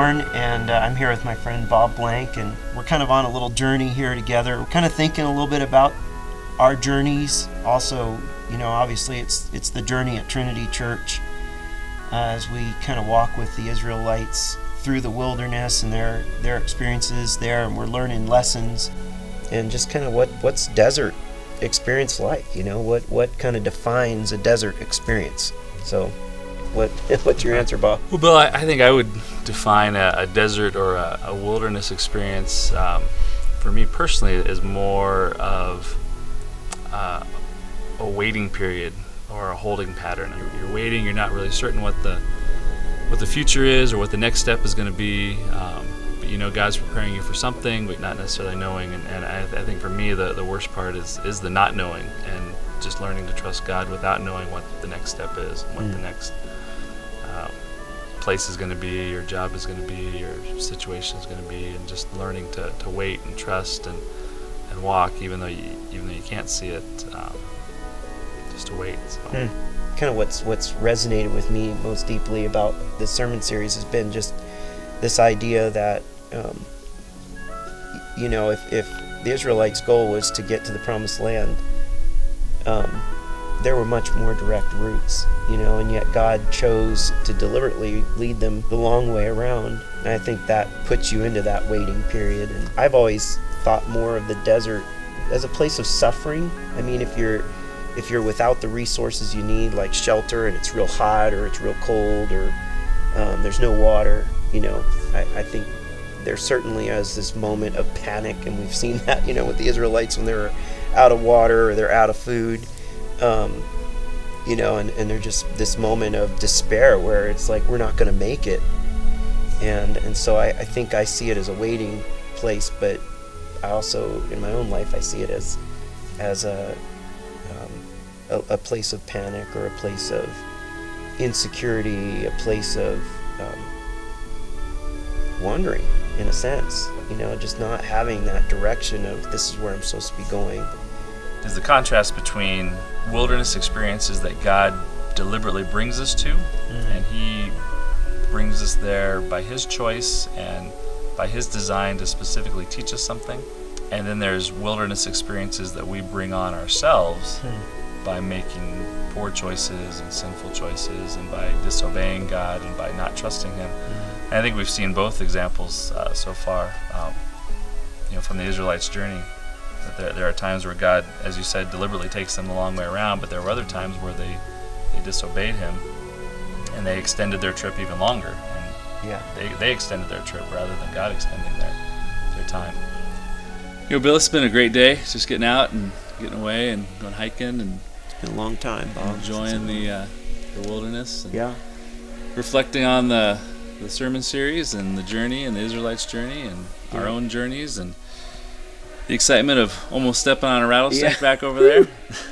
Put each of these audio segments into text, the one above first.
Osborne, and I'm here with my friend Bob Blank, and we're kind of on a little journey here together. We're kind of thinking a little bit about our journeys. Also, you know, obviously it's the journey at Trinity Church as we kind of walk with the Israelites through the wilderness and their experiences there, and we're learning lessons and just kind of what's desert experience like, you know, what kind of defines a desert experience. So what's your answer, Bob? Well, Bill, I think I would define a desert or a wilderness experience for me personally is more of a waiting period or a holding pattern. You're waiting, you're not really certain what the future is or what the next step is going to be, but you know God's preparing you for something, but not necessarily knowing. And I think for me the worst part is the not knowing, and just learning to trust God without knowing what the next step is, and what the next place is going to be, your job is going to be, your situation is going to be, and just learning to wait and trust and walk even though you can't see it, just to wait. So. Kind of what's resonated with me most deeply about this sermon series has been just this idea that you know, if the Israelites' goal was to get to the promised land, there were much more direct routes, you know, and yet God chose to deliberately lead them the long way around. And I think that puts you into that waiting period. And I've always thought more of the desert as a place of suffering. I mean, if you're without the resources you need, like shelter, and it's real hot or it's real cold, or there's no water, you know, I think there certainly is this moment of panic, and we've seen that, you know, with the Israelites when they're out of water or they're out of food. You know, and there's just this moment of despair where it's like we're not going to make it, and so I think I see it as a waiting place, but I also in my own life I see it as a place of panic, or a place of insecurity, a place of wandering in a sense, you know, just not having that direction of this is where I'm supposed to be going. Is the contrast between wilderness experiences that God deliberately brings us to, and He brings us there by His choice and by His design to specifically teach us something, and then there's wilderness experiences that we bring on ourselves by making poor choices and sinful choices, and by disobeying God and by not trusting Him. And I think we've seen both examples so far, you know, from the Israelites' journey. There are times where God, as you said, deliberately takes them the long way around, but there were other times where they disobeyed Him, and they extended their trip even longer. And they extended their trip rather than God extending their time. You know, Bill, it's been a great day, just getting out and getting away and going hiking, and It's been a long time, Bob. Enjoying the wilderness, and yeah, reflecting on the sermon series and the journey and the Israelites' journey and our own journeys, and the excitement of almost stepping on a rattlesnake back over there.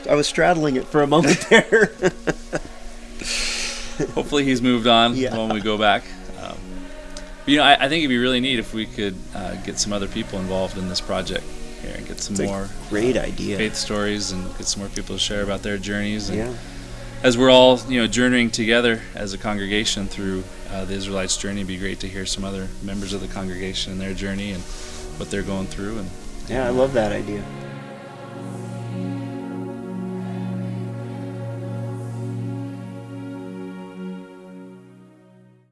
I was straddling it for a moment there. Hopefully he's moved on when we go back. But, you know, I think it'd be really neat if we could get some other people involved in this project here and get some more great idea faith stories, and get some more people to share about their journeys. And as we're all, you know, journeying together as a congregation through the Israelites' journey, it'd be great to hear some other members of the congregation and their journey and what they're going through. And I love that idea.